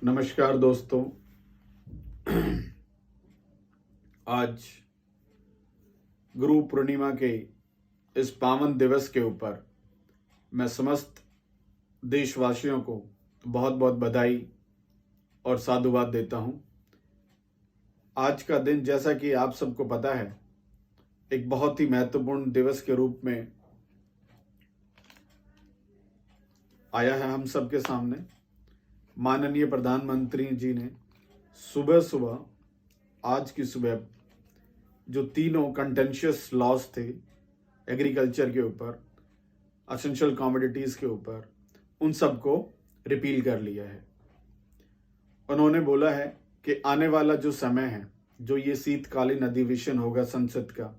नमस्कार दोस्तों। आज गुरु पूर्णिमा के इस पावन दिवस के ऊपर मैं समस्त देशवासियों को बहुत बहुत बधाई और साधुवाद देता हूं। आज का दिन, जैसा कि आप सबको पता है, एक बहुत ही महत्वपूर्ण दिवस के रूप में आया है हम सबके सामने। माननीय प्रधानमंत्री जी ने आज की सुबह जो तीनों कंटेंशियस लॉज थे एग्रीकल्चर के ऊपर, एसेंशियल कमोडिटीज के ऊपर, उन सबको रिपील कर लिया है। उन्होंने बोला है कि आने वाला जो समय है, जो ये शीतकालीन अधिवेशन होगा संसद का,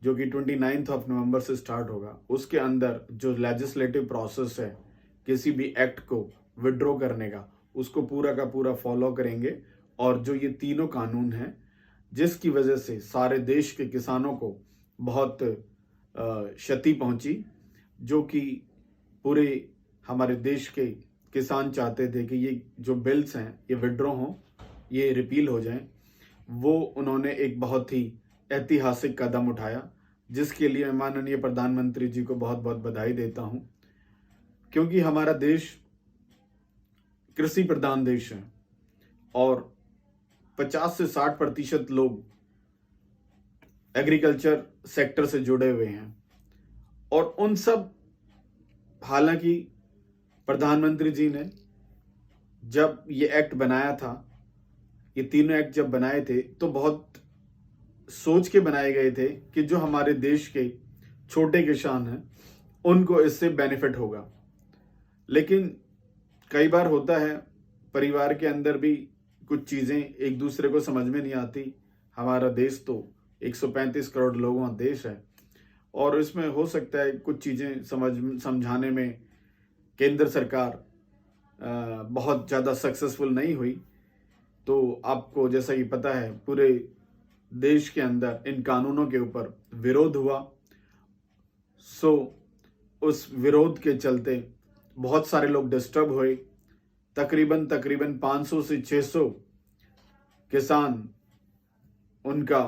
जो कि 29 नवंबर से स्टार्ट होगा, उसके अंदर जो लेजिस्लेटिव प्रोसेस है किसी भी एक्ट को विड्रॉ करने का, उसको पूरा का पूरा फॉलो करेंगे। और जो ये तीनों कानून हैं, जिसकी वजह से सारे देश के किसानों को बहुत क्षति पहुंची, जो कि पूरे हमारे देश के किसान चाहते थे कि ये जो बिल्स हैं ये विड्रॉ हों, ये रिपील हो जाएं, वो उन्होंने एक बहुत ही ऐतिहासिक कदम उठाया, जिसके लिए मैं माननीय प्रधानमंत्री जी को बहुत बहुत बधाई देता हूं। क्योंकि हमारा देश कृषि प्रधान देश है और 50 से 60% लोग एग्रीकल्चर सेक्टर से जुड़े हुए हैं। और उन सब, हालांकि प्रधानमंत्री जी ने जब ये एक्ट बनाया था, ये तीनों एक्ट जब बनाए थे, तो बहुत सोच के बनाए गए थे कि जो हमारे देश के छोटे किसान हैं उनको इससे बेनिफिट होगा। लेकिन कई बार होता है परिवार के अंदर भी कुछ चीज़ें एक दूसरे को समझ में नहीं आती। हमारा देश तो 135 करोड़ लोगों का देश है और इसमें हो सकता है कुछ चीज़ें समझाने में केंद्र सरकार बहुत ज़्यादा सक्सेसफुल नहीं हुई। तो आपको जैसा कि पता है, पूरे देश के अंदर इन कानूनों के ऊपर विरोध हुआ। उस विरोध के चलते बहुत सारे लोग डिस्टर्ब हुए। तकरीबन 500 से 600 किसान उनका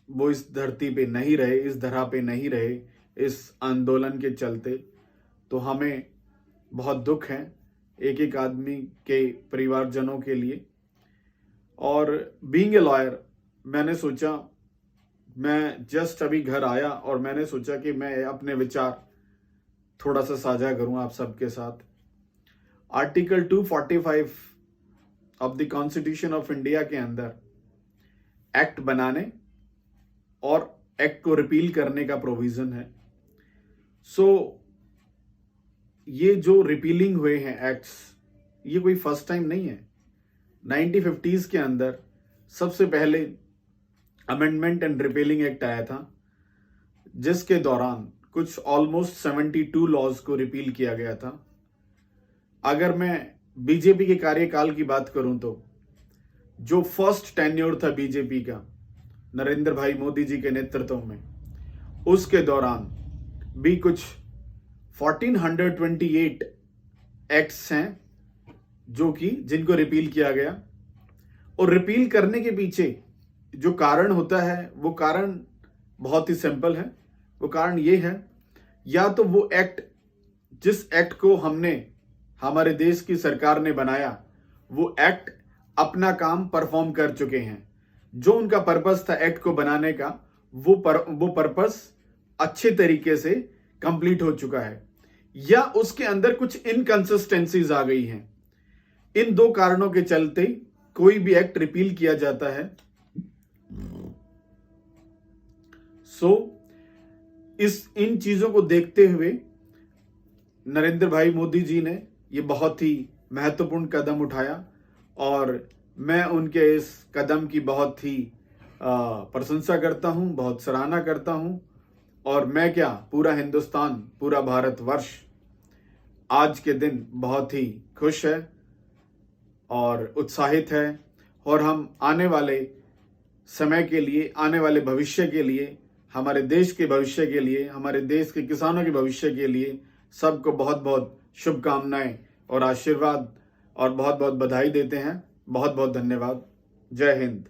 वो इस धरती पे नहीं रहे, इस धरा पे नहीं रहे इस आंदोलन के चलते। तो हमें बहुत दुख है एक एक आदमी के परिवारजनों के लिए। और बीइंग ए लॉयर, मैंने सोचा, मैं जस्ट अभी घर आया और मैंने सोचा कि मैं अपने विचार थोड़ा सा साझा करूं आप सबके साथ। Article 245 of the constitution of India के अंदर एक्ट बनाने और एक्ट को रिपील करने का प्रोविजन है। ये जो रिपीलिंग हुए हैं एक्ट्स, ये कोई फर्स्ट टाइम नहीं है। 1950s के अंदर सबसे पहले अमेंडमेंट एंड रिपीलिंग एक्ट आया था, जिसके दौरान कुछ ऑलमोस्ट 72 लॉज को रिपील किया गया था। अगर मैं बीजेपी के कार्यकाल की बात करूं तो जो फर्स्ट टेन्योर था बीजेपी का नरेंद्र भाई मोदी जी के नेतृत्व में, उसके दौरान भी कुछ 1428 एक्ट्स हैं जिनको रिपील किया गया। और रिपील करने के पीछे जो कारण होता है, वो कारण बहुत ही सिंपल है। वो कारण ये है, या तो वो एक्ट, जिस एक्ट को हमारे देश की सरकार ने बनाया, वो एक्ट अपना काम परफॉर्म कर चुके हैं। जो उनका पर्पस था एक्ट को बनाने का, वो पर्पस अच्छे तरीके से कंप्लीट हो चुका है, या उसके अंदर कुछ इनकंसिस्टेंसीज आ गई हैं। इन दो कारणों के चलते कोई भी एक्ट रिपील किया जाता है। इन चीजों को देखते हुए नरेंद्र भाई मोदी जी ने ये बहुत ही महत्वपूर्ण कदम उठाया और मैं उनके इस कदम की बहुत ही प्रशंसा करता हूं, बहुत सराहना करता हूं। और मैं क्या, पूरा हिंदुस्तान, पूरा भारतवर्ष आज के दिन बहुत ही खुश है और उत्साहित है। और हम आने वाले समय के लिए, आने वाले भविष्य के लिए, हमारे देश के भविष्य के लिए, हमारे देश के किसानों के भविष्य के लिए सबको बहुत बहुत शुभकामनाएं और आशीर्वाद और बहुत बहुत बधाई देते हैं। बहुत बहुत धन्यवाद। जय हिंद।